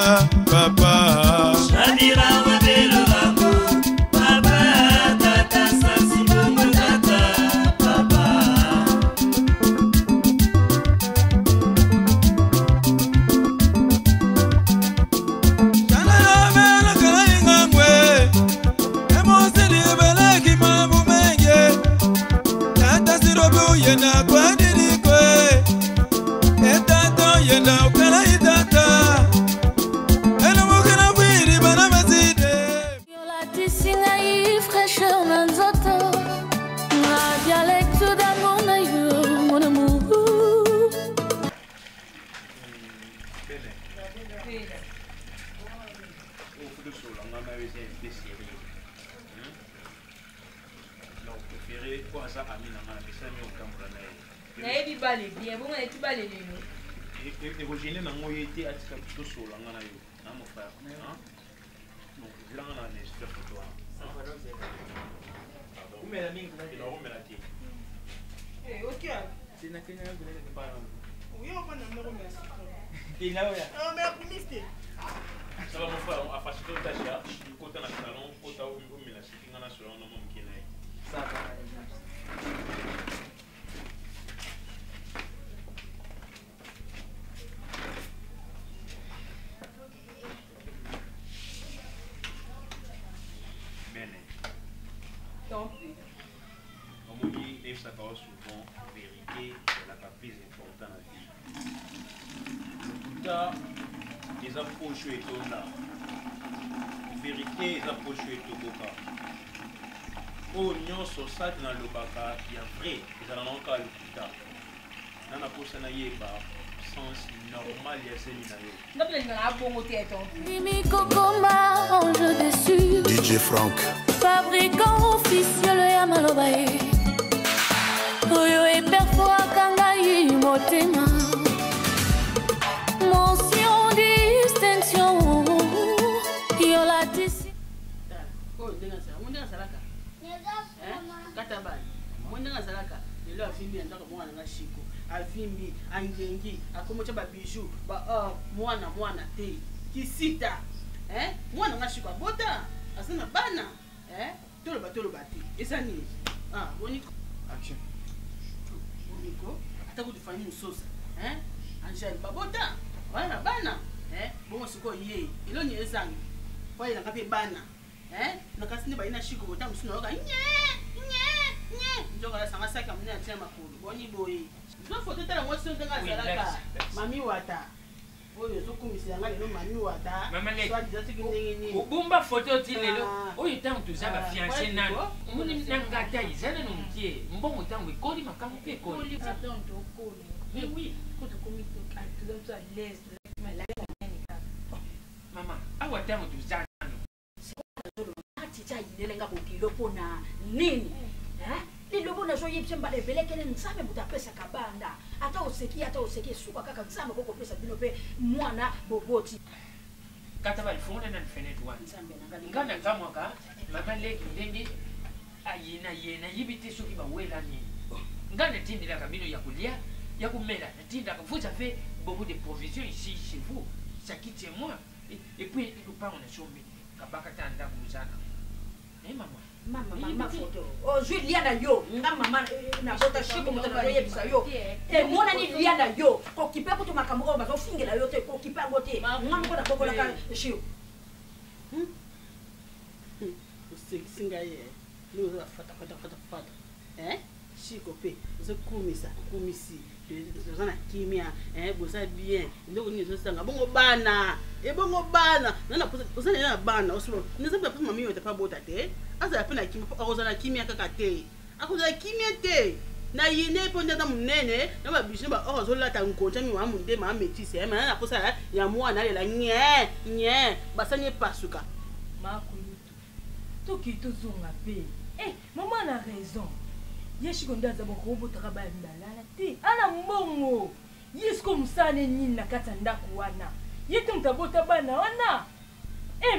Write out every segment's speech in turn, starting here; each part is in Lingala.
tata papa Shabira wabelo bango papa tata sasi bongo tata papa Chala mela kala ingangwe Emosili beleki mabu menge Tata sirobu yena kwa dirikwe Etata yena ukala itata Eno mukina wiri bana mazide Yola tisinga yi fraîcheur na nzoto Na dialecte d'amour na yo mon amour souvent, vérité, c'est la plus importante dans la vie. Les approches sont là. Vérité, les approches sont là. Oh, nous sommes ça dans le baka, il y a vrai, ils ont encore le putain. Dans la poche, il y a sens normal, il y a ces Mimi Kokoma, ange déçu. DJ Frank. Fabricant officiel ya malobae. Oyo e parfois kangai motema. Mention distinction. Yo la disi. Oh, denga sala. Mon denga salaka. Katabali. Mon denga salaka. Lelo afimbi ndaka mwana nga shiko. Afimbi angengi akomocha ba bijou ba mwana te. Kisita. Mwana nga shiko bota. Asana bana. Tolo ba te. Esani. Boni action. Boniko, atakudifanya musosa. Anjali babota. Wana bana. Bongo siko ye. Ilo ni ezangi. Kwa ila ngapi bana. Nakasini ba ina shiko bota musuna yoka. Njoka la sanga saka mune atia makulu. Boni boy. Zo foto tala mwasi ndenga zalaka. Mami wata. Oyo zokumisi yanga lelo mami wata. Soit disati kindengeni. Ubumba photo ti lelo. Oyo tangu tuzaba fiancé nano. Muni nangata izana nuntie. Mbongo tangu ikoli makamu pe koli. Mais oui, quand tu commis tout à l'aise, maman, awa tangu tuzana. Tita inelenga kukilo pona nini? Lilo bona so yipse mbale belekele nzame butapesa kabanda. Ata oseki suka kaka nzame koko pesa bino pe mwana boboti. Kata bali fona na fenet wan. Nzambe nanga ngana kamwa ka mama leki ndenge ayina yibiti soki ba wela ni. Ngana tindila kabino ya kulia ya kumela tinda kafuza fait beaucoup de provisions ici chez vous. Ça quitte moi et puis il pas on a chômé. Kabaka tanda kuzana. Mama photo. Oh, Juliana yo. Mama na bota shiko mutana yo yebisa yo. Mona ni Juliana yo. Ko kipe ko to makambo ba zo fingela yo te ko kipe ngote. Ngam ko na bokola ka shio. Singa ye. Ni zo fata. Shiko pe. Zo kumisi. Zana kimia bosa bien ndoko ni zo sanga bongo bana nana posa na bana oslo nizamba posa mami yote pa bota te asa yapena kimia akozana kimia kaka te akozana kimia te na yine po ndata munene na ba bishi ba ozola ta nkonja mi wa munde ma metise na posa ya mwana lela nye basanye pasuka makulutu toki tozonga pe maman a raison. Yeshi konda za boko takaba ndalala ti ana mbongo yesko musane nini nakata ndaku wana yete mtabota bana wana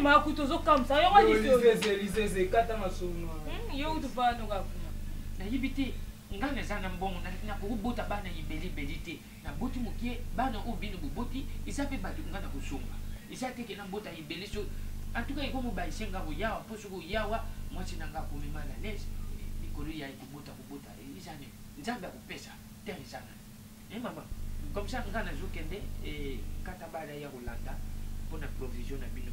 makutozo kamsa yo wali liseze kata masomo yo utufano kakuna na yibiti ngana zana mbongo na kubuta bana yibeli belite na buti mukie bana ubini bubuti isape badu ngana kusumba eza te ke na mbota ebele so en tout cas ekomi bayisenga koyawa mpo soki oyawa mwasi na nga akomi mal à l'aise likolo ya ekobota eza nini nzambe akopesa tere eza nani mama comme ça nga nazokende kata bala ya kolanda mpona provision na bino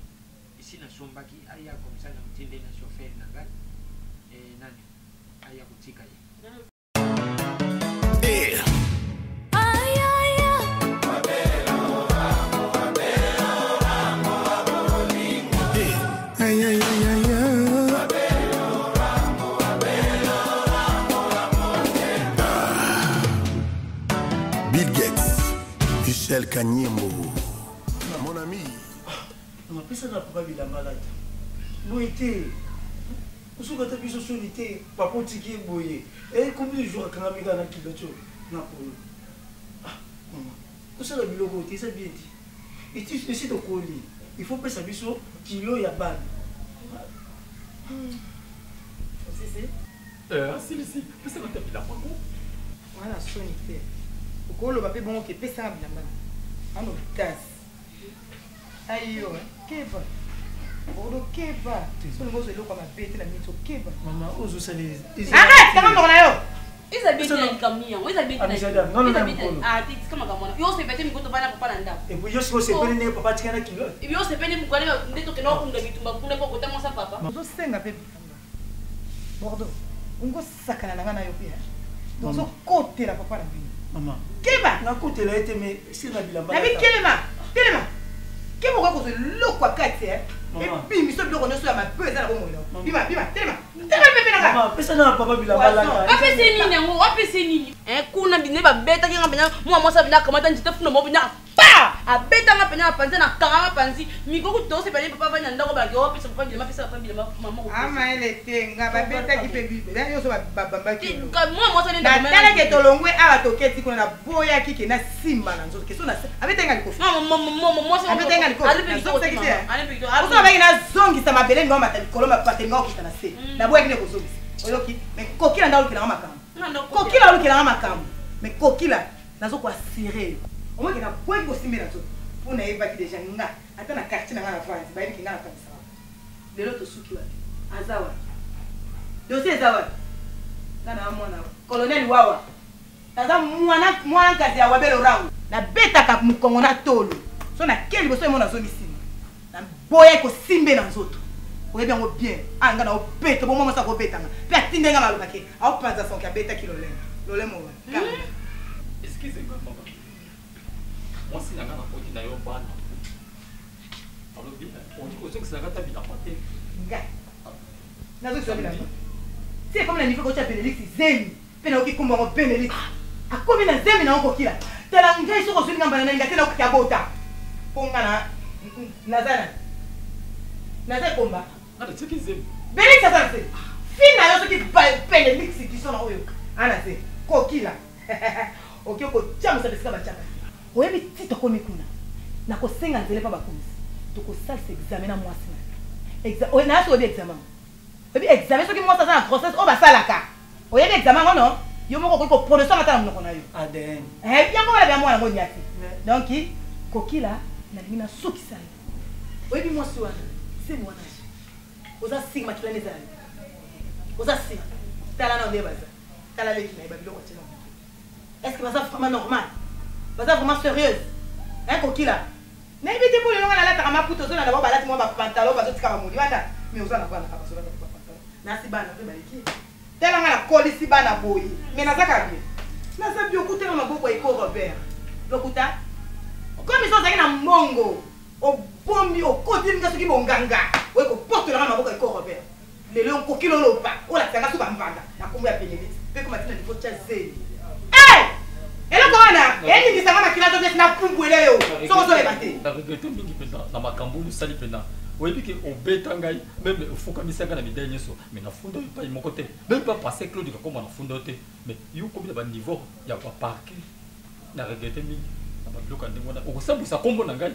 esi nasombaki aya comme ça na motinde na chauffeur na ngai nani aya kotika ye Bill Gates, Michel Kanyembo, mon ami. On appelle ça la probabilité malade. Nous étions. Nous sommes tous les solités, papa tiki boye. Et combien de jours quand on a mis dans la kilocho, na polo. Ah, maman. Nous sommes le bureau, c'est bien dit. Et tu décides de coller. Il faut pas savoir sur kilo ya ban. C'est si, c'est quoi ta pile à moi? Voilà, sonité. Okolo bape bon ke pesa bilamba. Ano tas. Ayo, keba. Odo keba. So ngozo eloko mabete na mito keba. Maman, ozo sali. Arrête, kama ndona yo. Iza bete na kamia, iza bete na. Non, non, ah, titi kama kamona. Yo se bete mikoto bana papa na ndako. Et puis yo se pele ne papa tika na kilo. Yo se pele mukale ndeto ke no kunga bitumba kuna poko ta mosa papa. Ozo senga pe. Bordeaux. Ungo sakana na ngana yo pia. Ozo kote la papa na bino. Maman. Keba. Na kote la ete mais si na bilamba. Na bi kelema. Kelema. Keba ko ko loko akati et puis mi so biloko nyonso ya mapeza na bomo ilo. Bima, telema. Telema pepe na nga. Maman, pesa na papa bilamba la. Apese nini yango? Apese nini? Kuna bine ba beta ki nga penya mwa mwasa bina kamata njite funa mo bina. Pa! Abeta nga penya panzi na kanga panzi. Mikoko tose penya papa vanya ndako ba ki opesa papa bilamba pesa papa bilamba mama ko. Ama ele tenga ba beta ki pe bibe. Ya yo so ba bamba ki. Mwa mwasa nenda na tala ke tolongwe awa toketi kuna na boya ki ke na simba na nzoto. Keso na abeta nga likofi. Mwasa abeta nga likofi. Ale pekito. Oso ba ina zongi sa mabele ngoma ta koloma patenga okita na se. Na boya kine ko zongi. Oyoki, mais kokila ndalo kila makambo. Kokila ndalo kila makambo. Mais kokila nazo ko assurer. Au moins que na boya ko simira to. Pona eba ki deja nga. Ata na quartier na nga na France, ba ki nga na kanisa. Lelo to suki wapi? Azawa. Dossier zawa. Kana mwana. Colonel Wawa. Taza mwana kazi ya wabelo rangu. Na beta ka mukongo na tolo. So na keli boso mona zo misima. Na boya ko simbe na nzoto. Oye bien bien. Anga na opeta bo mama sa ko betanga. Pe atinde nga maluka ke. A opanza son ka beta ki lolemo. Lolemo. Excusez-moi maman. Moi si nanga na koti na yo bana. Alors bien, on dit que ça gata bila pate. Nga. Nazo so bila. C'est comme la niveau ko cha Benelix zemi. Pena okikumba mo Benelix. Akomi na zemi na onko kila. Tela ngai so ko sulinga mbana nga tena okabota. Ponga na nazana. Naza komba. Ada tsiki zemi. Benelix azanse. Fina yo so ki Benelix ki so na oyo. Ana se kokila. Okay ko chamu sa desika bachaka. Oyebi tito komi kuna. Na ko senga nzele pa bakumisi. To ko salse examen na mwasi na. Oye na so obi examen. Obi examen so ki mwasa za na grossesse o basalaka. Oyebi examen ngono. Yo moko ko prononcer ngata na mnoko na yo. ADN. Yango wala bya mwana ngoni yati. Donc kokila na lingina sukisa. Oyebi mwasi wana. C'est moi nage. Oza sigma tulane zali. Oza sigma. Tala na ondebaza. Tala leki na ibabilo kwa tena. Est-ce que baza vraiment normal? Baza vraiment sérieuse? Hein kokila? Na ibite pour le longa na lata kama puto zo na d'abord balati mo ba pantalon bazo tika ba moni wanda. Mais oza na kwa na kabaso na ba pantalon. Na si bana pe baliki. Tala nga na kolisi bana boyi. Mais nazaka bien. Naza bi okute na maboko eko Robert. Lokuta. Comme ils sont zaki na mongo. O bombi o koti nga soki bonganga oye ko porte la maboko eko Robert lelo ko kilo lopa o la tanga suka mvanda na kombo ya Benelix pe ko matina niveau cha zeli elo ko wana eni ni sanga makila to na pumbwele yo so so ebate na regrette mingi pena na makambo sali pena oyebi ke obeta ngai même ofukamisaka na midele nyonso mais na fundo yo pa moko te même pas passer Claude ka koma na fundo te mais yo kobi na ba niveau ya ba parquet na regrette mingi na ba bloka ndenge wana okosambisa kombo na ngai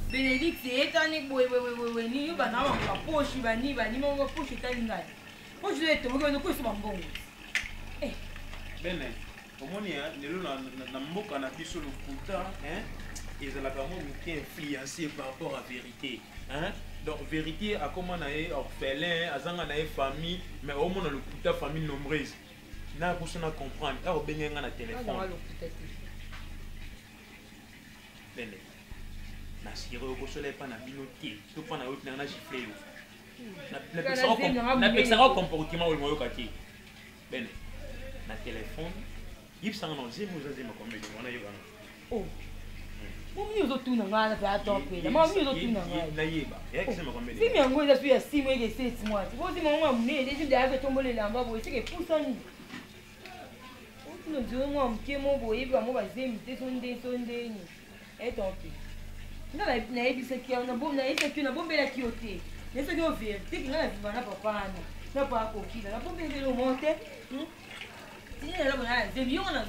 Benelix etani boye ni yo bana ba poche bani mo poche tali ngai. Poche de to ngo ko so mbongo. Bene, omoni lelo na mboka na biso lokuta, ezalaka mo moke influencé par rapport à vérité. Hein? Donc vérité a comment on est orphelin, azanga na famille, mais au moins on a famille nombreuse. Na pour ça comprendre. Là au benga na téléphone. Bene. Na sire au soleil pas na binoté, tout pas na autre na giflé. Na pexera comportement au moyo kati. Bene. Na téléphone, il s'en a zéro comme on a eu. Oh. Mimi uzotuna ngana pe atope. Mama mimi uzotuna ngana. Nayeba. Yakisema kwa mbele. Simi yango eza suya simu ege seti mwati. Bozi mama munene ezi ndaye tombolela mbabo isike pusani. Otino ndio mwa mkemo boye ba mo bazemi te sonde ni. Etope. Ngala na ebisa kia na bom na ese na bombela kiote. Nese kio vérité ngala vivana papa na pa kokila. Na bombela lo monte. Tini la bona zemi yo na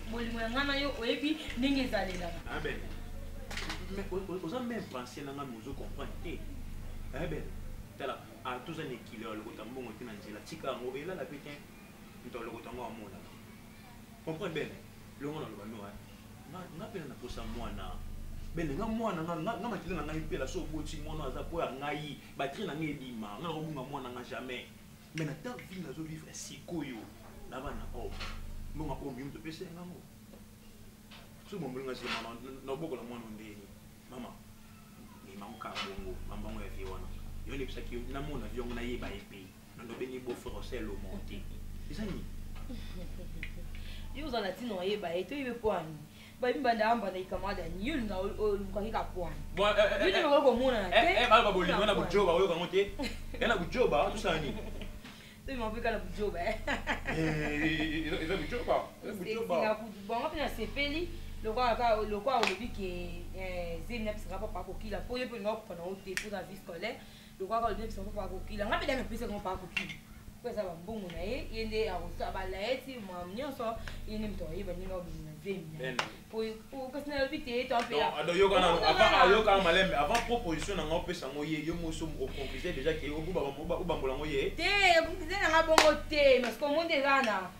bolimo ngana yo oyebi ndenge ezalela. Amen. Mais aux hommes même pensé dans nous comprendre. Eh ben, tala à tous un équilibre le côté bon côté dans la tika ngo et là la pétin dans le côté ngo amona. Comprendre bien. Le ngo na lo no. Na pena na posa mwana. Ben nga mwana nga makile na ngai pela so boti mwana za po ya ngai batterie na ngai bima nga ko bunga mwana nga jamais. Mais na ta vie na zo vivre sikoyo. Na bana oh. Mbonga ko mbi mto pese nga mo. So mo mbonga si mama no boko la mwana ndeni. Mama, ni mamuka bongo, mambango ya fiona. Yoni bisa ki na mona vyongo na yeba epi. Ndo beni bo français lo monter. Isani. Yo za latino yeba eto ibe kwani. Ba mbanda amba na ikamada ni yuli nga ukakika kwani. Yuli nga ko mona na te. Ba boli ngana bujoba oyo kangote. Yana bujoba tusani. Tu m'appliques la bujoba. Eza bujoba. Bujoba. Bon, on a sepeli. Le quoi au début qui zim n'a pas pas coquille pour y prendre pendant au dépôt dans vie scolaire le quoi au début pas coquille on a bien plus qu'on pas coquille quoi ça va bon on a il est à ça va là si moi on so il n'aime pas il va nous zim pour que ça ne vite toi faire non yo kana malembe avant proposition na ngopé sango yo moso au conclusion déjà que au bambola ngoye te conclusion na bongo te mais comme on est là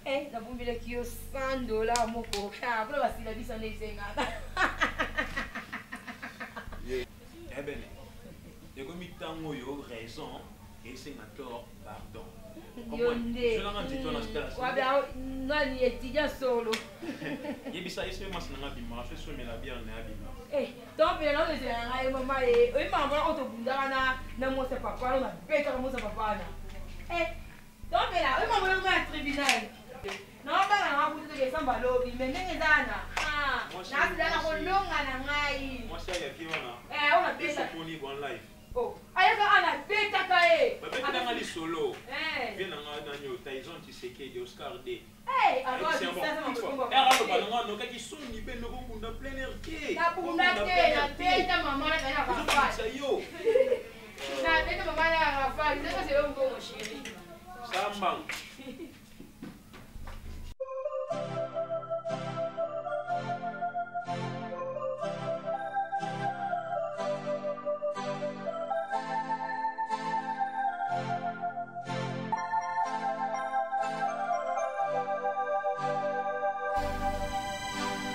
eh, la bombe qui est $100 moko. Ah, pour la basila bisa ne senga. Eh ben, et comme il tango yo raison et c'est ma tort pardon. Yonde. Je n'en dis toi dans cette Wa ba nani étudiant solo. Yebisa ese mas na ngabima, je suis la bien na abima. Eh, donc bien là c'est un maman et maman on te bunda na mo se papa na beta mo se papa na. Eh, donc bien là, maman on va au tribunal. Non, pas vous de samba lobby, mais n'est dana. Ah, na dana ko longa na ngai. Moi ça ya kiona. On a beta pour ni bon life. Oh, ayaka ana beta kae. Ba beta na li solo. Bien na nga nyo Tyson Tshisekedi de Oscar D. Alors ça m'a pas no kaki soni pe no bunda plein air ke. Na bunda te na beta mama na ya rafa. Ça yo. Na beta mama na rafa, c'est c'est un bon chéri. Samba.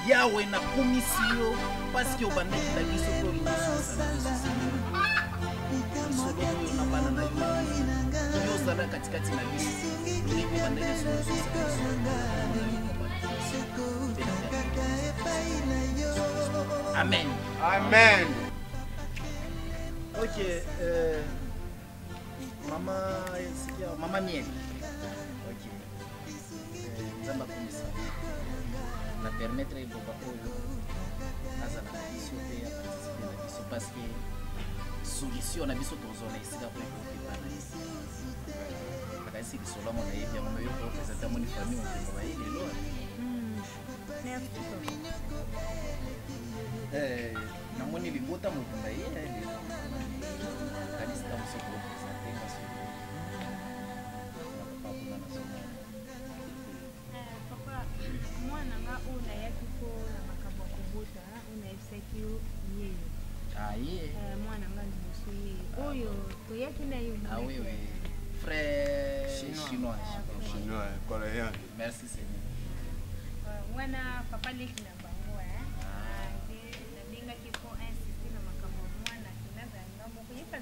Yawe na komisi yo parce que obandaki na biso to solo oyo na bana na yo ozala katikati na biso ndenge obandaki amen amen. Ok, mama mienne. Ok, nzamba komisa na permettre boba oyo azala na biso pe ya participe na biso parce que solution na biso tozona esika po ekokepana akasi lisolo mona yebi yango yo korepresente moni famille mokemo baye lelo namoni libota motunga ye lelo kanisika moso korepresente kasi papa kuna na somo mwana nga una yakiko na makambo ya kobota una yebisaki yo yeyo aye mwana nga liboso ye oyo toyaki na yo oui frère chinois coréen. Merci Seigneur. Wana papa leki na bango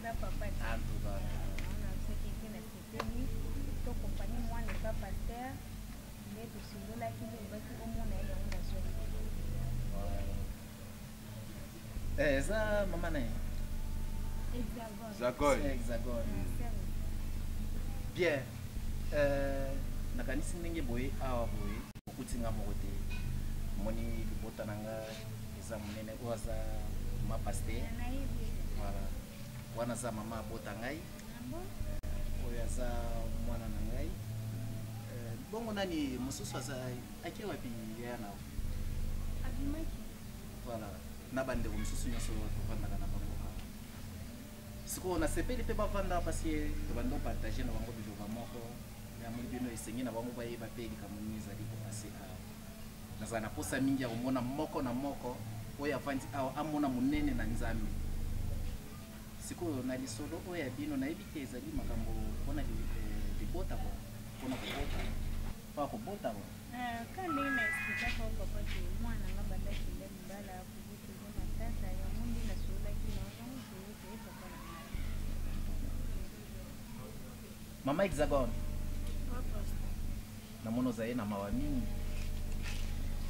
na papa. En tout cas. On a fait quelqu'un na septembre. To compagnie moi n'est pas pasteur. Mais tout ce là qui veut pas que au monde aille on a joué. Ça maman né. Hexagone. Bien. Nakanisi ndenge boye awa boye okutinga moko te moni libota nanga eza monene oyo aza ma paster voilà wana aza mama abota ngai oyo aza mwana na ngai bongo nani mosusu aza ake wapi yaya nao voilà na bandeko mosusu nyonso tovandaka na bango sikoyo nasepeli mpe bavanda parce tobanda opartage na bango biloba moko yamoni bino esengi na bango bayeba mpe likambo nini ezali kopase awa nazala na posa mingi ya komona moko na moko oyo avandi awa amona monene na nzambe sikoyo na lisolo oyo ya bino nayebi te ezali makambo mpona libota bo mpona kobota mpa kobota bo Quand ndenge na explica kwa papa ke mwana nga bandaki nde mbala kubutuza na tata ya mundi na solaki na wangu kuyote papa na mama Hexagone namona ozaye na mawa mingi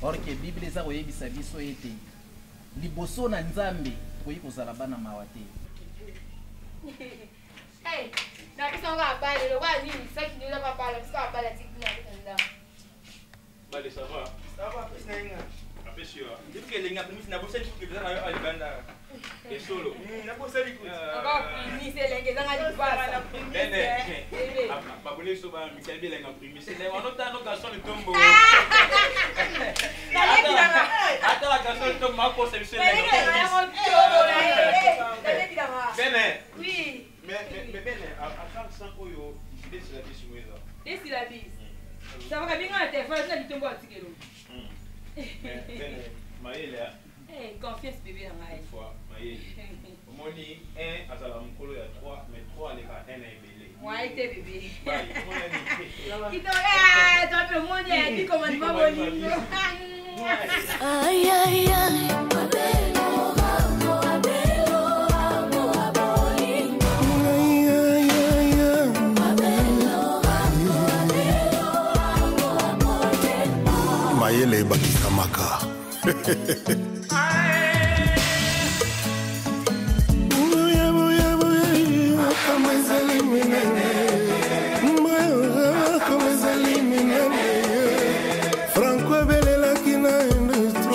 or ke bible eza koyebisa biso ete liboso na nzambe tokoki kozala bana mawa te na biso ngo abale lo kwa nini saki ndio la bala biso abala tikina nda Bale, ça va? Ça va, qu'est-ce que tu as? Après, sûr. Depuis que les gars, nous n'avons pas dit que vous avez un banda. Et solo. Nous n'avons pas dit que vous avez un c'est les gars, on a dit pas. Ma bonne soba, Michel Biel a imprimé. C'est les autres garçons de tombeau. Attends, la garçon de tombeau, ma peau, c'est le Bene. Oui. Mais Bene, à 45 euros, il est sur la vie sur moi. Et si la bise. Ça va bien quand téléphone ça dit tombeau tikelo. Bene, Maëlle. Confiance bébé na ngai. Fois, Maëlle. Moni 1 azala mukolo ya 3 mais 3 aleka 1 na ebele. Moi été bébé. Qui toi pe moni a dit comment tu vas bolingo. Aïe aïe aïe, abelo amo abelo amo abolingo. Aïe aïe aïe, abelo amo abelo amo abolingo. Mayele bakisamaka.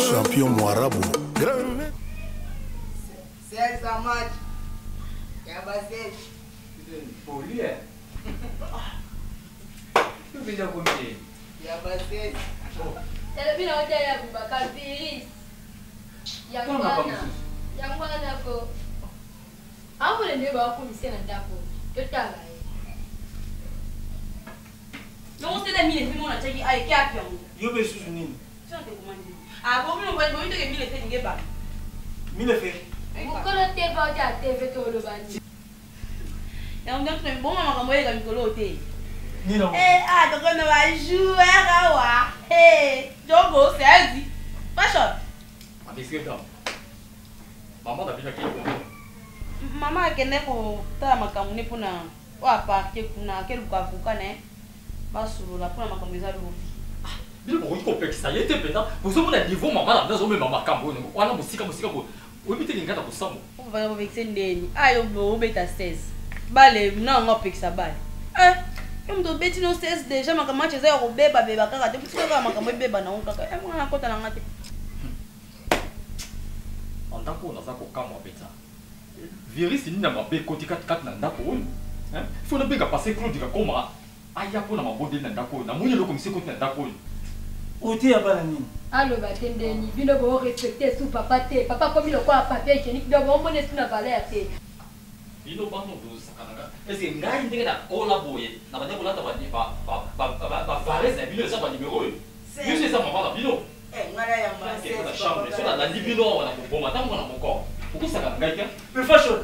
Champion Mwarabu. C'est ça match. Ya basé. Poli é. Tu viens comer. Ya basé. Ele vira onde é Abubakar Firis. Yangwana ko. Amule ne ba ko misena ndako. Totala. Non, c'est la mine, puis on a checké avec Capion. Yo be susu nini? Tu as commandé. Ah bon, on va dire que mine fait n'ingue pas. Mine fait. Mukolo te ba ja TV to lo bandi. Et on donne un bon maman comme elle Mukolo te. Ni non. Ah, donc on va jouer à wa. Jogo, c'est Azi. Pas chaud. Ah, qu'est-ce que t'as? Maman t'a déjà quitté. Maman a kende ko ta makamune pona wa partir kuna quel bukavuka ne. Basuru la pona makamune za lo. Bino ko kopekisa yete peta. Bozomona niveau maman na ndazo mema makambo no. Wana musika bo. Oyebite lingata ko samo. On va vexer ndeni. Ayo bo beta 16. Bale na ngopekisa bale. Comme to beti no 16 déjà makambo cheza ko beba kaka te putika makambo beba na onka. Mwana kota na ngate. Andako na zako kama beta. Virisi nina mabe koti kat na ndako oyo. Faut na benga passer Claude ka koma. Aya pona mabode na ndako na mwenye loko misi koti na ndako oyo. Oti ya bana nini? Allo batendeni bino bo respecter sous papa te. Papa comme le quoi papier hygiénique donc on monnaie sous na valeur te. Bino bano do sakananga. Est-ce que ngai ndenge na ola boye na bande bolata ba varese na bino eza ba numéro oyo. Bino eza mama na bino. Ngara ya mbase. Na chambre so na libino wana ko boma tango na moko. Pourquoi ça ngai ke? Mais fashion.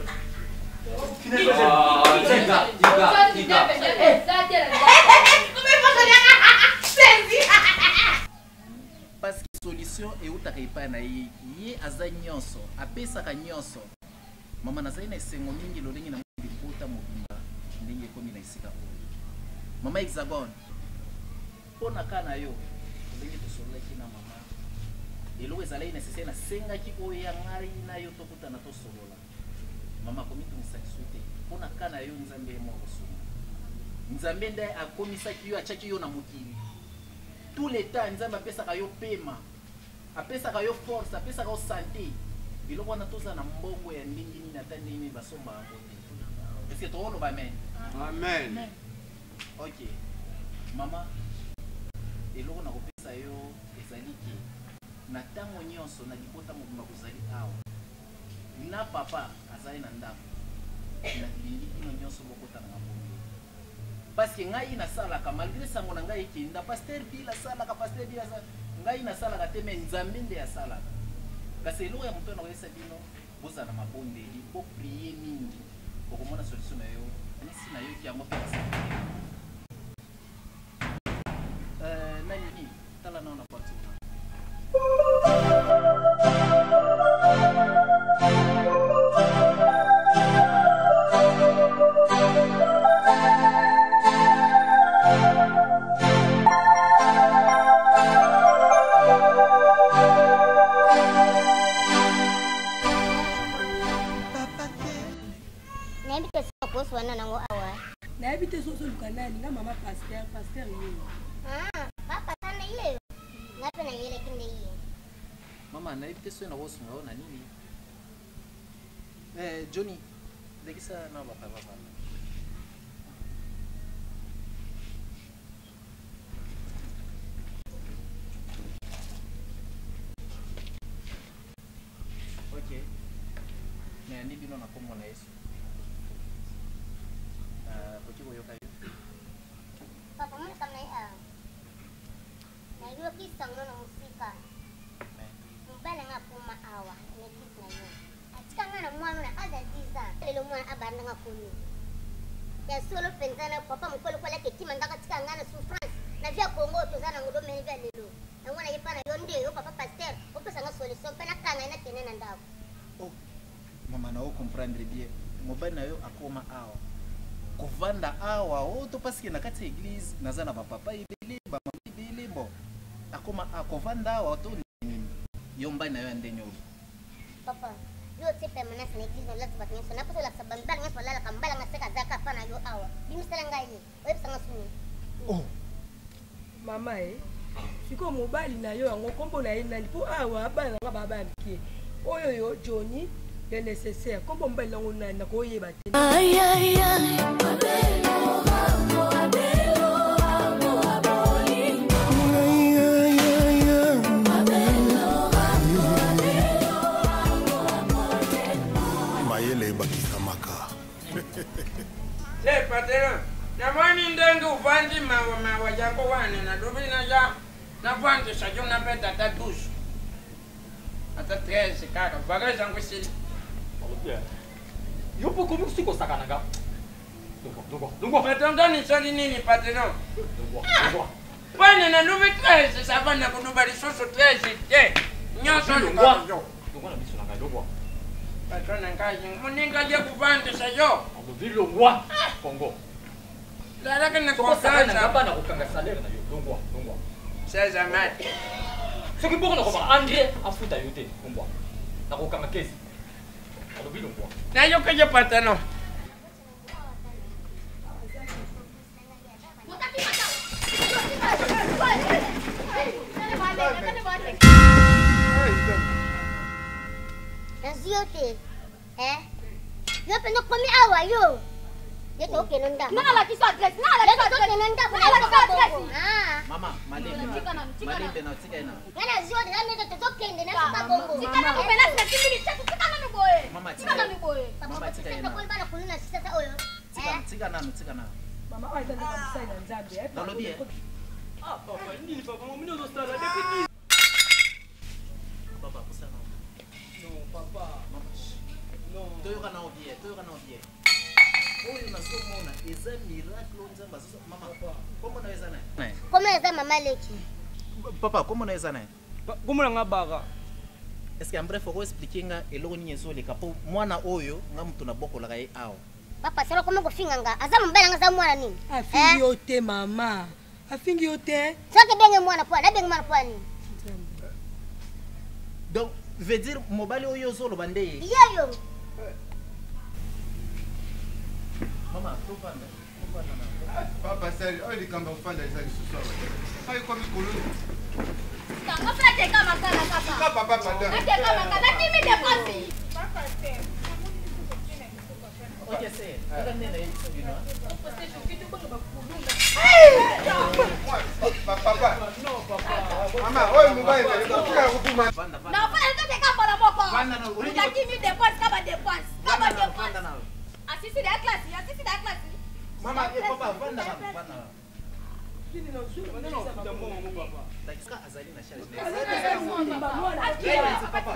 Parce que solution eutaka epai na ye aza nyonso apesaka nyonso mama nazali na esengo mingi lolenge na esika mobimba ndenge ekomi na esika oyo mama Hexagone mpona ka na yo ndenge tosololaki na mama eloko ezalaki nécessaire nasengaki oyo ya ngai na yo tokutana tosolola mama akomitungisa biso te mpona ka na yo nzambe ye moko kosunga nzambe nde akomisaki yo atiaki yo na mokili tout le temps nzambe apesaka yo pema apesaka yo force apesaka yo santé biloko wana toza na mbongo ya ndenge nini ata ndenge nini basomba yango te eske tokoloba amen amen ok mama eloko na kopesa yo ezali ke na ntango nyonso na libota mobimba kozali awa na papa azali na ndako na lingi bino nyonso bokotana na mbongo parceke ngai nasalaka malgré sango na ngai ekenda paster bil asalaka paster bil ngai nasalaka te me nzambe nde asalaka kasi eloko ya moto na koyesa bino bozala mabondeli boprie mingi okomona solution na yo nisi nayoki yango mpe nani tala nao na parti nayebi te sosoluka nani nga mama paster ye mama nayebi te soki nakosunga yo na nini Johnny lekisa na bapapa ok nayandi bino na kombo na Yesu koki koyoka yo papa mwana kama najua kisango na musika mbana nga kuma awa nekisi na yo atika nga na mwana na aza 10 ans lelo mwana abanda nga kunu ya solo penzana papa mukolo kwa lake kima ndaka tika nga na souffrance na via Congo tozana ngodo meni vya lelo na mwana yepana yo ndio yo papa pasteur opesa nga solution pena kanga ina tenena ndako oh mama na o comprendre bien mobali na yo akoma awa kovanda awa oto paske na kati ya église naza na bapapa ebele bamama ebele bon akoma akovanda awa to nini yo mbali na yo ya ndenge oyo papa yo te permanence na église no lati bato nyonso naposo olakisa bamibali nyonso balalaka mbala nga seka azaka mpa na yo awa bimisala ngai ye oyebisanga suni oh mama sikoyo mobali na yo yango nkombo na ye nani mpo awa bana nanga babamike oyo yo Johnny le nécessaire kombo mobali nango nani nakoyeba te mayele ebakisamaka le patron namoni ndenge uvandi mawa jako wane nadobina ja navandisa jo napeta ata 12 ata 13 kaka bagage yangu sili yo po komi kusikosakanaga matondoni soli nini patron wane nalubi 13 savana kunuba lisusu 13 te nyonso likajo patron nkaji muninga je kuvandisa yo vilongwa Congo lalaka na konsanza bana kokanga salaire na yo longwa sasa mati soki mboko na koma André afuta yo te longwa na kokanga kesi alobi longwa na yo kaje patano Nasiote yo pendo komi awa yo yeto kenonda nanga la kisa adresse nanga la kisa adresse nanga la kisa adresse mama malembe na tika ina ngana ziote nanga to tokende na sika bongo tikana ko pena sina timbili chetu tikana ni boye mama tikana ni boye mama tika ina ko bana kununa sisa oyo tika nano mama oyo tanda kabisa ina nzambe nalobi papa nini papa mimi ndo sala depuis papa kusana non papa non toyoka na obie oyo nazomona eza miracle nzambe azosa mama komona eza naye komona eza mama leki papa komona eza naye komona nga baka est-ce que en bref oko expliquer nga eloko nini ezoleka po mwana oyo nga mutu nabokolaka ye awa Papa sala koma ko finganga. Aza mbela nga za mwana nini? Afingi yote mama. Afingi yote. Saka benge mwana po, na benge mwana po nini? Donc veut dire mobali oyo zolo bande. Yo. Mama, topanda. Papa sali, oli kamba ufanda sali suswa. Ai kwa mikolo. Kanga frate kama kala kaka. Papa papa. Ate kama kala kimi deposi. Papa te. Ok, c'est. Regardez là, Papa. Non, papa. Mama, oi mobile ndio kwa kupima. Na fanya nitoke kama la moko. Utakimi deposi kama deposi. Kama deposi. Asisi da klasi. Mama, papa, vanda na. Kini na usuru, bana na kuta mbongo papa. Dakika azali na charge. Papa.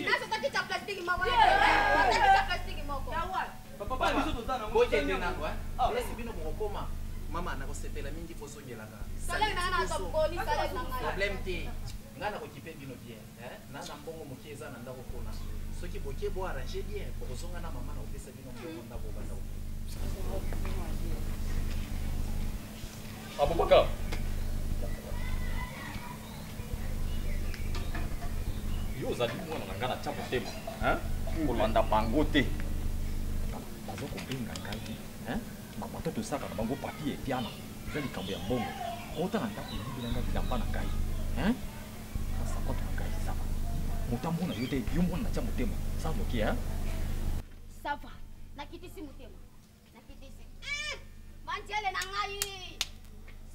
Nasa takicha plastiki mama. Takicha plastiki moko. Papa biso tozana ngo. Boje ndio nako, Laisse bino mokoma. Mama nakosepela mingi posongelaka. Sala na tokoni sala na ngala. Problème te. Ngana ko kipe bino bien, Na mbongo mokeza na ndako kona. Soki boke bo arranger bien, bozonga na mama na opesa bino mbongo ndako banda. Abubakar. Yo ozali mwana na ngai na tia motema kolanda bango te baza kobenga ngai mato tosaka na bango papier etiana eza likambo ya mbongo ota na ndako yibila ngai bilamba na ngai sakoto na ngai sava motambo na yo te yo mwana na tia motema savoki Sava, nakitisi motema. Nakitisi. Manjele na ngai.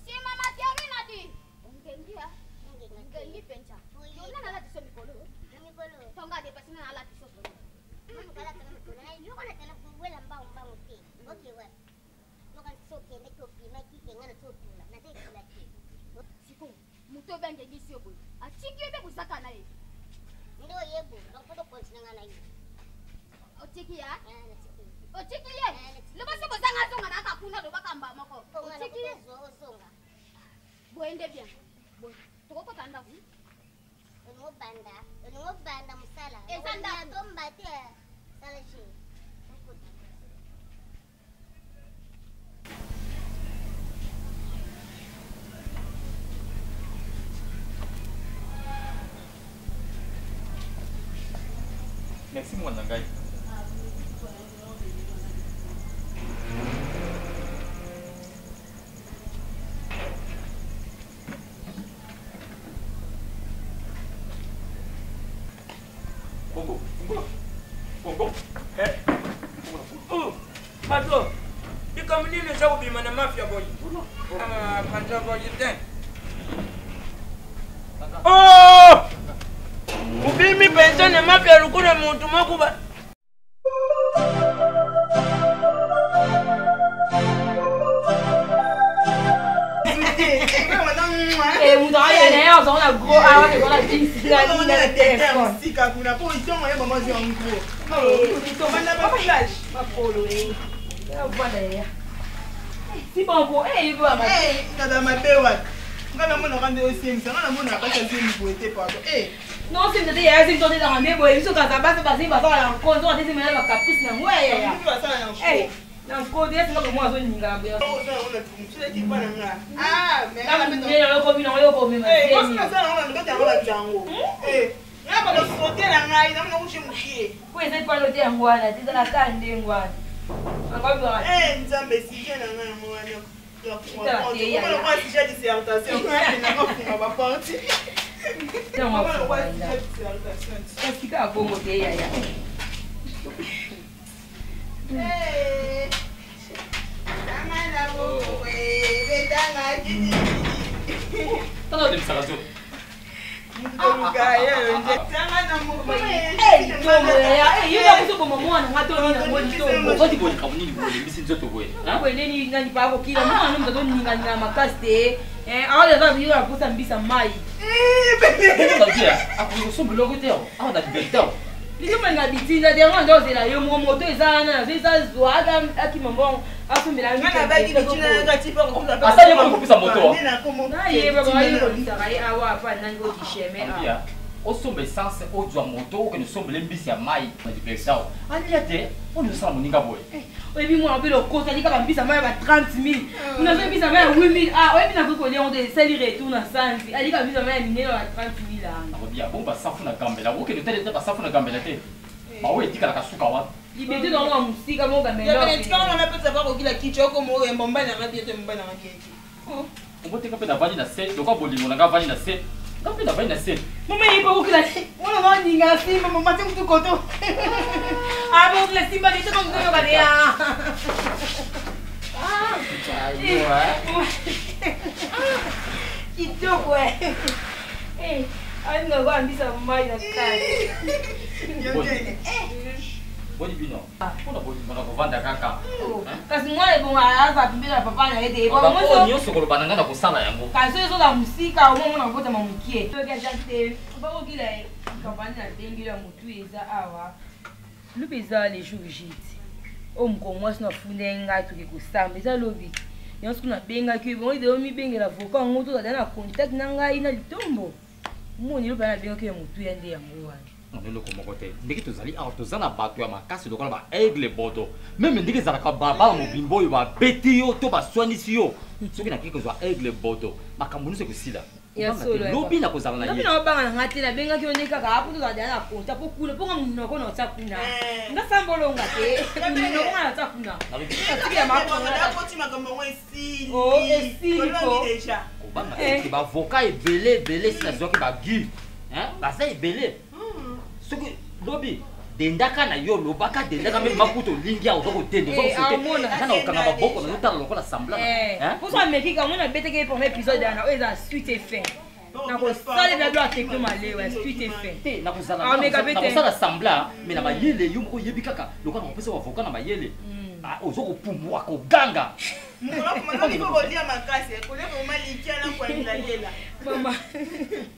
Si mama tiami na di. Ungengia. Ungengi pencha. Yona na lati so mikolo. Mikolo. Tonga de pasina na lati so. Mama kala tana mikolo. Yo kana tana kuwela mbao te. Okay we. Yo kana soke ne kopi na kike ngana topula. Na te kila ke. Siku, muto benge gisi obo. Achiki yobe kusaka na ye. Ndo yebo, ndokodo kontina ngana yi. Otiki ya? Otiki ye? Lebo se bozanga zonga na kakuna do bakamba moko. Otiki ye? Zonga. Boende bien. Bo. Toko tanda hu. Ono banda musala. Ezanda domba te. Sala shi. Merci mwana ngai. Bongo. Mato. Likambo nini za ubima na mafia boy? Panja boy ten. Ubimi pensa na mafia lukuna muntu makuba. Muda ya ne ya zona go awa ke gola jinsi na ni na telefone. Sika kuna po itongo ya mama zio nguo. To banda ba flash. Ma polo Ya bwana ya. Si bongo ibo ama. Nada mabewa. Ngana mona kande osimisa, ngana mona akasha zini kuete papa. Non c'est de ya zin to de dans mebo biso ka za base base ba ça en cause on dit mais la caprice na ngwe ya. Na ko dia sino ko mo azo ninga ba. Mais la mbe yo ko bino yo ko mi ma. Ko sina sana ona ndo ta jango. Na ba ko tela ngai na mna kuchimukie. Ko ese pa lo dia ngwana, ti la ka ndi ngwana. Ngaba. Nzambe sije na ngai mwana. Ya kwa sije dissertation. Na ba parti. Não, uma coisa. Mas fica a bomba que aí. Tá na demonstração. Lizomenga bitinda de ngo ndozela yo moto ezana zisa zwaga akimombo asumira ngana ba bitina ngati pa ko la asale ko kupisa moto na ye baba yo ko bisaka ye awa pa nango kisheme a osomba essence ozwa moto okende osombela mbisi ya mai na dipersao alia te oni osala moninga boye oyebi mwana mpe lokota ali kaka mbisi ya mai ya ba 30 000 nazo mbisi ya mai ya 8 000 oyebi nakoki kolia onde esali retour na sanzi ali kaka mbisi ya mai ya minene ya 30 000 ana nakobia bo basafu na gambela okende otali te basafu na gambela te baoyo etikalaka suka wapi libete dongo ya mosika moko gamelotikanga na pesa bakokila kicho okomoyemba mbali na mabie te mbali na mabieki oboteka mpe navandi na se lokwa bolingo nanga avandi na se nga mpe navandi na se mama yebi okokila wana naninga simba mama te kutu koto aba okila simba te toko kutoyoka te ya kitoko alinga koambisa mai na kati boni bino mpona bolingo na kovanda kaka kasi mwana ebongo aza pimbela papa na ye te nyonso koloba na ngai na kosala yango kasi oyo ezola mosika omomona kobotama mokie tokiaza te bakokila kampani na ndenge ya motu eza awa lupe eza le jour jite oyo mokolo mwasi nafunda ngai toke kosamba eza lobi nyonso kuna bengaki bongo ide omibengela voka yango tozala na contact na ngai na litombo moni lope nabengaki ya motu ya nde yango wana eloko moko te ndenge tozali awa toza na bato ya makasi lokola ba aigle bodo meme ndenge ezalaka bala mobimba oyo babeti yo to baswanisi yo soki nakei kozwa aigle bodo makambo nyonso ekosila lobi na kozala na ye obanga na nga te nabengaki yo nde kaka apo tozala dala na konta po kuna mponga monoko na otya kuna ngasambolonga te monoko na otya kuna kobanga ete bavoka ebele si nazwaki bagi baza ebele soki lobi dendaka na yo lobaka dendaka mpe makuta olingi awo ozokotende ozana kokanga baboko na zotala lokola semblant poso amekika omona abeteki premier épisode yana oyo eza suite et fin nakosalela blo ateke malewa suite et fin te nakosala semblant mais na mayele yo moko oyebi kaka lokola nakopesa bavoka na mayele ozokopumwa koganga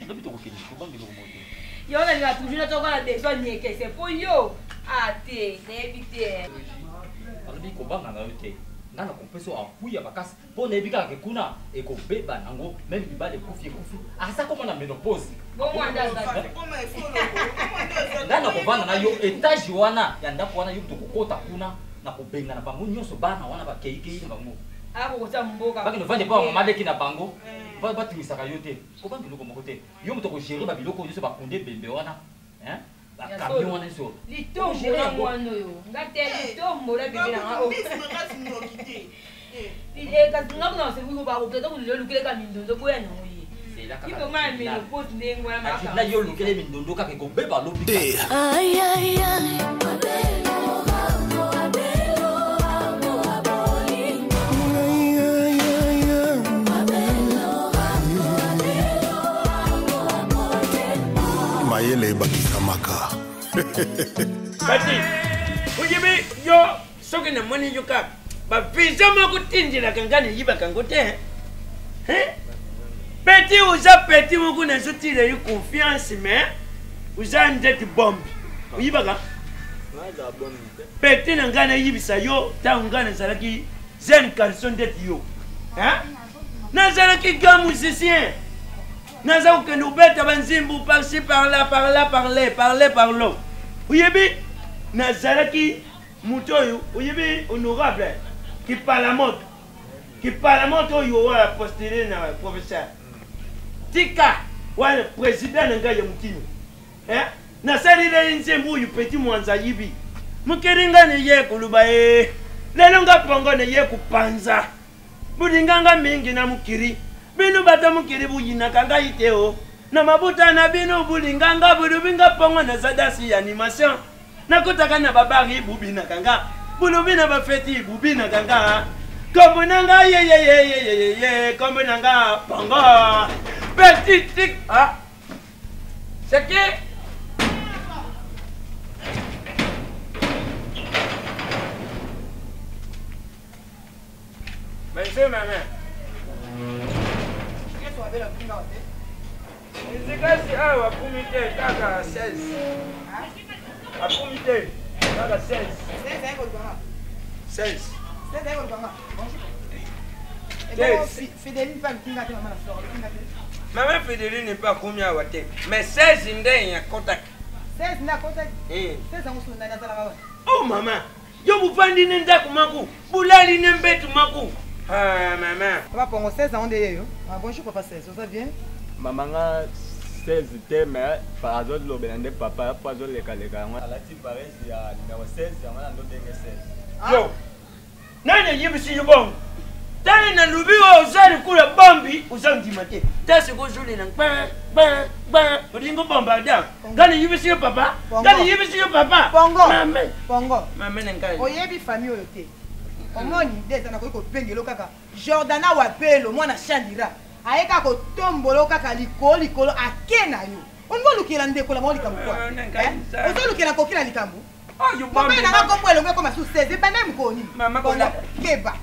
lobi tokokende kobangeloko mote yo nalinga toujours nazokola besoin niekese po yo te nayebi te alobi kobanga na yo te nga na kopesa apuya makasi mpo nayebi kaka kuna ekobeba nango meme mibale ekufi aza komona menopause nga na kovanda na yo etage wana ya ndako wana yo tokokota kuna na kobenga na bango nyonso bana wana bakeikei na bango bakende vande mpo bamamaleki na bango batimisaka yo te kobanga biloko moko te yo moto kogere babiloko nyonso bakunde ebembe wana bakamion wana nyonso litombo na mwana oyo nga te litombo na bebe nanga kasi nga kuna basebuko bakopeta kolelo lukeleka mindondo boya nango ye ibomana menopause ndenge wana na yo lukele mindondo kaka ekobeba lobi mayele ebakisamaka kati oyebi yo soki namoni yo kaka bavisa moko tindelaka nga nayibaka ngo te peti oza peti moko nazotila yo confiance mais oza ndeti bombe oyibaka peti na ngai nayibisa yo ntango ngai nazalaki jeune garçon ndeti yo nazalaki ga musicien naza kokende kobeta banzimbu parci parla parle oyebi nazalaki moto oyo oyebi honorable kipala moto oyo oyo apostule na professeur tika wana président na ngai ya mokili nasalile nzembo oyo peti mwanza yibi mokili nga neye koluba ye lelo nga pongo neye kopanza bulinganga mingi na mokili bino bata mokili buyinaka ngai te o na mabuta na bino bulinganga bulubi nga pongo na zadasi ya animation nakotaka na babari bubinaka nga bulubi na bafeti bubinaka nga kombo na nga yeyeyeyeyeye kombo na nga pongo petit tik seki Monsieur ma mère. Nzikasi awa apumite kaka 16. Apumite kaka 16. 16. Maman Fédérie n'est pas commis à Water. Mais 16 indés, il y a contact. 16 n'a contact. 16 ans, on a la. Oh, maman. Yo vous vendez n'importe comment. Boulali n'importe comment. Ah, maman. Papa, pour 16 ans, on est yo. Ah, bonjour, papa 16. Ça vient? Maman a 16 mais par exemple, le benende papa, pas de l'école. À la type pareil, il y a numéro 16, il y a un autre 16. Yo. Nani yibisi yubong. Tani na lubi wa uzari kula bombi uzangi mate. Tasi go juli na ba odingo bomba da. Gani yibisi yo papa? Gani yibisi yo papa? Pongo. Mame. Pongo. Mame ngai. Oyebi famille oyote. Omoni deza na ko pengelo kaka. Jordana wa pelo mwana Chandira. Ayeka ko tombolo kaka likolo akena yo. Ongo lukela ndeko la moli kampo. Ozo lukela kokila likambo. Oh, you bomb. Mama na ko kwelo ngeko masu 16 bana mkoni. Mama ko la keba.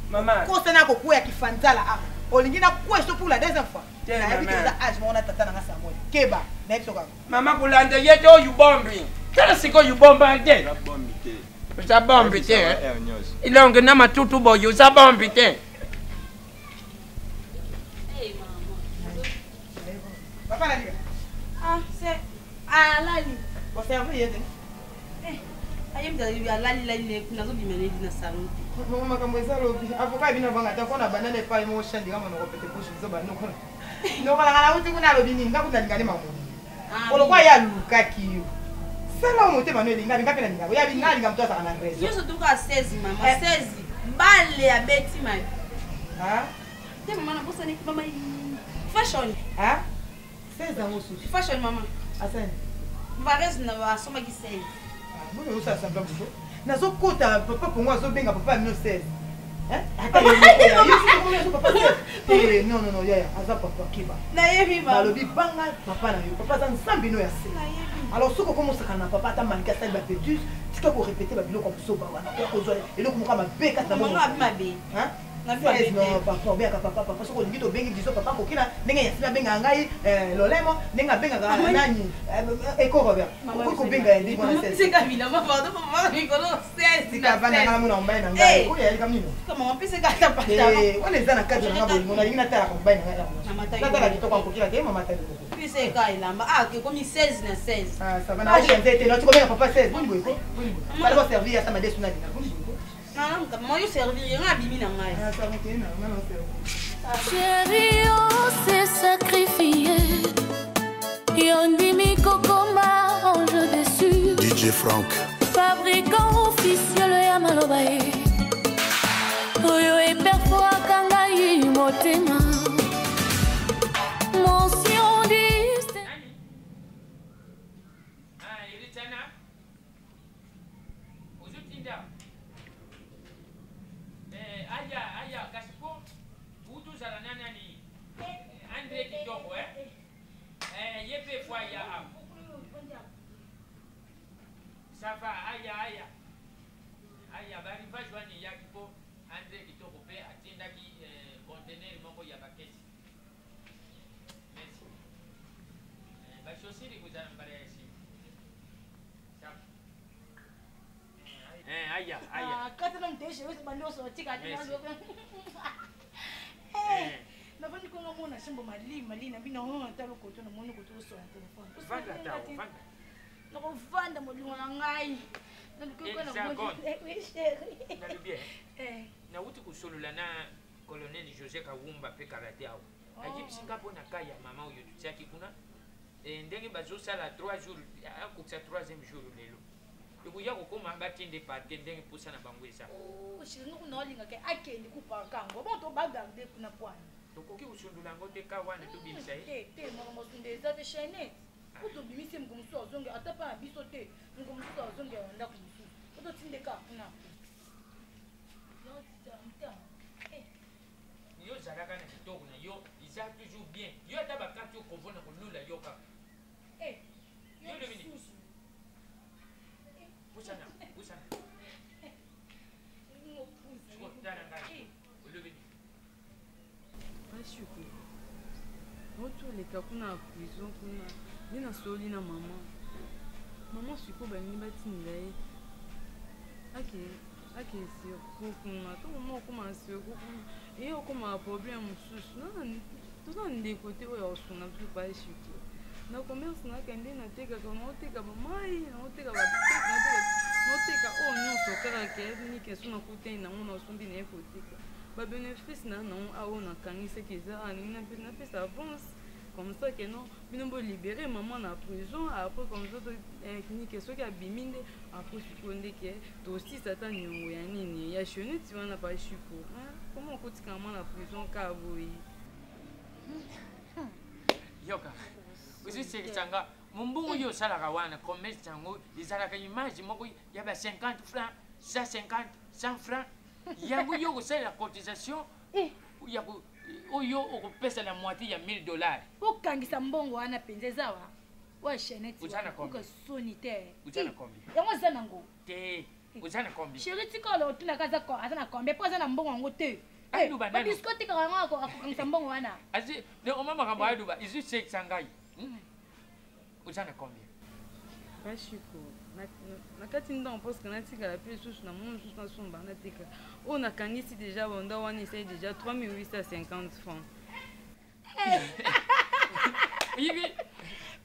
Mama. Ko sana ko kuya kifanzala a. Olingina kweso pour la deuxième fois. Na habite za age mona tata na ngasa moja. Keba, na hizo kaka. Mama kulanda yeto you bombi. Tala siko you bomba de. La bombi te. Usa bombi te. Ilonge na matutu boyo usa bombi te. Papa la liga. Ah, c'est à Lali. Bon, c'est un peu yété. Ayem tali alali lali kuna zo bimene dina salon. Mama kamweza lobi. Avoka bina vanga ta kona banana pa mo shandi kama no kopete ko shizo ba no kona. No kala ngala uti kuna lobi ni ngaku ndalingani mamu. Olokwa ya luka kiyo. Sala mo te manueli ngabi ngapela ngabo. Ya bingali ngamtoa sana rezo. Yo so tuka 16 mama, 16. Bale ya beti mai. Ah? Te mama na bosa ni mama fashion. Ah? 16 ans aussi. Fashion mama. Asen. Mvarez na ba soma ki 16. Mbona usa sambla buso? Nazo kota papa pour moi zo benga papa no 16. Hein? Non non non ya aza papa kiba. Na yebi ba. Balobi banga papa na yo. Papa za nsambi no ya se. Alors soko komo sakana papa ta malika sa ba petus, tika ko répéter ba biloko ko soba wana ko zo eloko mo kama beka ta mama abi mabe. Hein? Non, papa, bien papa, papa, parce que on dit biso papa kokina, nenga yasima benga ngai lolemo, nenga benga nani, eko Robert. Ko benga ndi bona 16. C'est kabila ma pardon mama mikolo 16. Tika bana ngala muna mbaye na ngai, ko yali kamino. Kama mpise kata pata. On est dans cadre ngabo ngona ngina tala ko mbaye na ngai. Mama tayi. Tala kitoko kokila ke mama tayi. Pise kai lamba. Ah, ke komi 16 na 16. Ah, ça va na chente, no tiko benga papa 16. Bongo iko. Bongo. Ça va servir à ça ma desuna dina. Non, comment you servir rien abimi na ngai. Ah, ça va que non, Chérie, on s'est sacrifié. Yondimi Kokoma, ange déçu. DJ Frank. Fabricant officiel Yamalobae. Oyo et parfois Kangai Motema. Mention distinct. Ah, il est là. Vous êtes là. Aya, Gaspard, vous tous à la nanani. André Kitoko, Yepé Foya. Ça va, Aya, va joindre Yakipo, André Kitoko, Atinda qui conteneur Moko Yabakes. Merci. Va chausser les vous en parler ici. Aya. Kata na mteshe wewe bando so tika ni wanzo. Nafanya kwa ngomona shimbo mali na bina ho talo ko to na mono ko to so na telefone. Vanda tawo, vanda. Na ko vanda mo lingona ngai. Na ko na mo. Na bien. Na wuti kusolula na colonel José Kawumba pe karate awo. Ajibisinga pona kaya mama uyo tutsaki kuna. Ndenge bazo sala 3 jours, akuksa 3e jour lelo. Ukuya kokoma batinde parke ndenge pusa na bangwesa. Oh, shino kunolinga ke akende kupaka ngoba to bagarde kuna kwana. Tokoki usundula ngote ka wana tubimisa eh. Mama mosundeza te chaîne. Kuto bimise mkumsu ozonge atapa biso te. Mkumsu ozonge onda kumsu. Kuto tinde ka kuna. Yo zalaka na kitoko na yo, isa toujours bien. Yo ataba kati yo konvona kulula yo ka. Yo le mini. Busana. Ashuku. Oto leka kuna prison kuna. Nina soli na mama. Mama siko bani batinda ye. Ake sio kuna. To mama kuma sio kuna. Iyo kuma problem susu. Non. toza ndeko te oyo asunga biso pa chiko na commerce nakende natekaka naoteka bamai naoteka bateke naoteka oyo nyonso kaka ke nike so nakutani nango nasombi naye koteka babénéfice na nango aoyo nakangisaki eza aningi napesa avance comme ça que non bino bo libérer maman na prison après comme ça nike soki abimi nde après sikoyo ndeke tosisa ata niongo ya nini ya cheneti wana pa chiko comment okotika mama na prison ka boye yoka ozisekisanga mombongo oyo osalaka wana commerce yango ezalaka image moko ya ba 50 francs 150 100 francs yango yo kosalela cotisation oyo okopesa la moitié ya $1000 okangisa mbongo wana mpenza eza wa wa cheneti okasoni te yango eza nango te oza na kombi sheri tikolo otunaka aza na kombi mpo aza na mbongo yango te babisko tikaka yango akokangisa mbongo wana asi oma makambo ayoduba izu sekisa ngai oza na kombi bashiko nakati ndongo parceke natikala mpe lisusu na mona mosusu nasomba natika oyo nakangisi deja bonda wana esali deja 3850 francs oyibi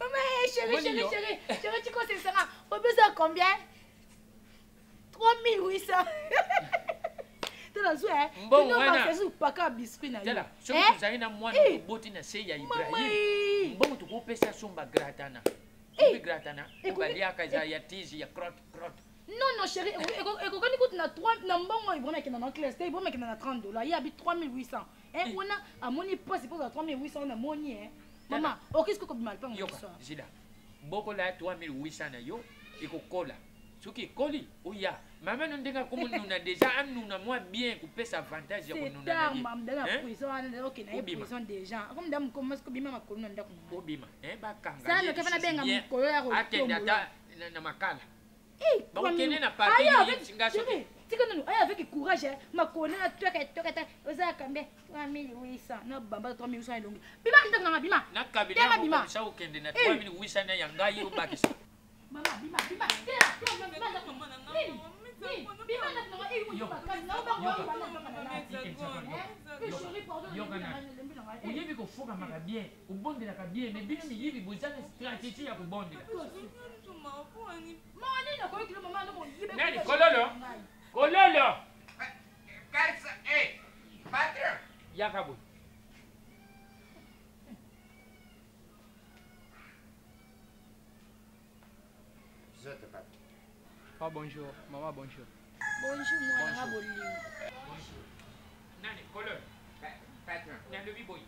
mama chéri tikosesanga obeza combien 3800 mbongo wana paka biscuit na yo soki tozali na mwana toboti na se ya ibrahim mbongo tokopesa somba gratana gratana obaliaka eza ya tisi ya crotte non chéri ekokani kuti na mbongo ibrahim akenda na classe te ibrahim akenda na $30 ye abi 3800 wana amoni pasi mpo za 3800 wana amoni mama okisi kokobima lipango yoka zila bokola ya 3800 na yo ekokola soki ekoli oya mama no ndenge akomonuna deja anuna mwa bien kopesa avantage ya konuna obima bakangaakende ata na makala bakokende na aya avec courage makone na toka oza kambe 3800 na bamba 3800 elongi bima ndako nanga bima nakabila mokomisa okende na 3800 na ya ngai obakisa mama bima oyebi kofokamaka bien obondelaka bien me bino miyibi bozana stratégie ya kobondela nani kololo yaka boy Ah, bonjour, maman, bonjour. Bonjour, moi, na bolingo. Nani, kololo. Patron. Nalobi boy.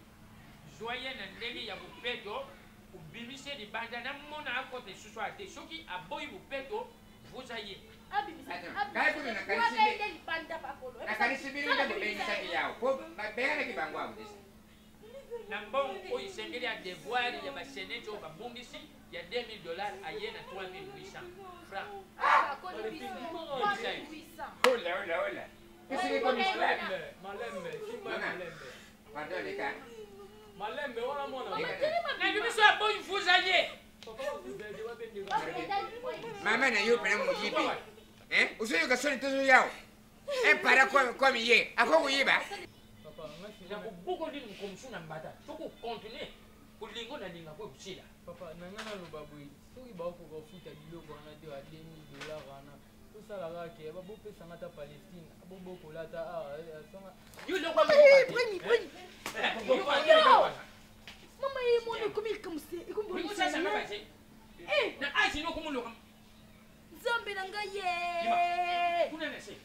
Joye na ndenge ya bupeto, ubimise libanda na mona akote susu ate. Soki aboyi bupeto, vuzaye. Na mbongo oyo isengeli ya devoir ya basenete oyo babongisi ya $2000 aye na 3800 francs. Hola. Qu'est-ce que Malembe wana mwana. Na biso aboyi vuzaye. Mama na yo pena muyibi. Usoyo kasoni tozo yao. Para kwa miye. Akoko yiba. Papa, ngasi na kubuko ndini mkomsuna mbata. Toko continue. Kulingo na linga kwa kusila. Papa, nangana lobabui. Soki ba ko kofuta biloko wana te wa $2000 wana. Tosalaka ke babopesa ngata Palestine. Abobokolata asonga. Yo lokwa Preni. Mama ye mone komi kamse. Ikumbo sasa mabaje. Na aji no kumuloka. Zambe na ngaye. Kuna nese.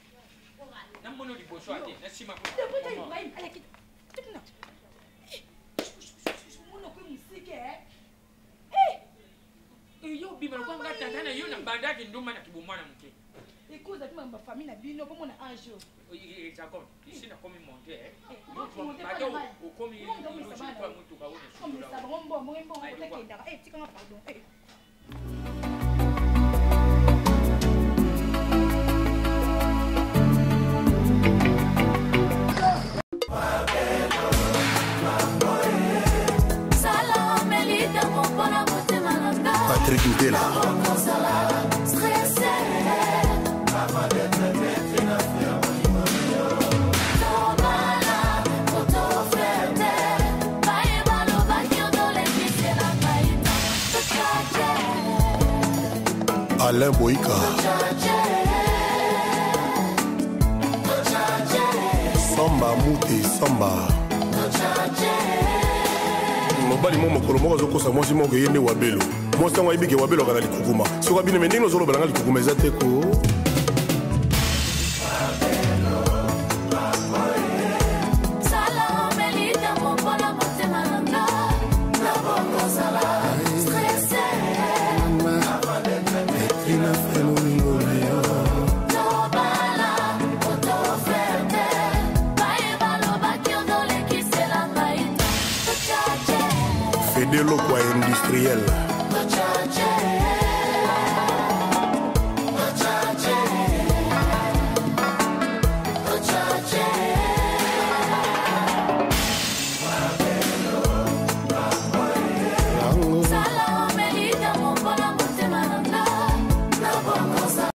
Na mbono liboso ate na sima ko. Yo bima kwa ngata tana yo na bandaki nduma na kibumana mke. Ikuza tuma mba famille na bino po mona anjo. Exactement. Ici na komi monter. Bato ukomi iluji kwa mtu kaone sura. Patrick Ndela. Alain Boïka Samba Mouté Samba mobali mo mokolo moko azokosa mwasi moko ye nde wabelo mwasi ntango ayebike wabelo akana likukuma soki abino me ndenge ozoloba nanga likukuma eza te ko Fedelo kwa industriel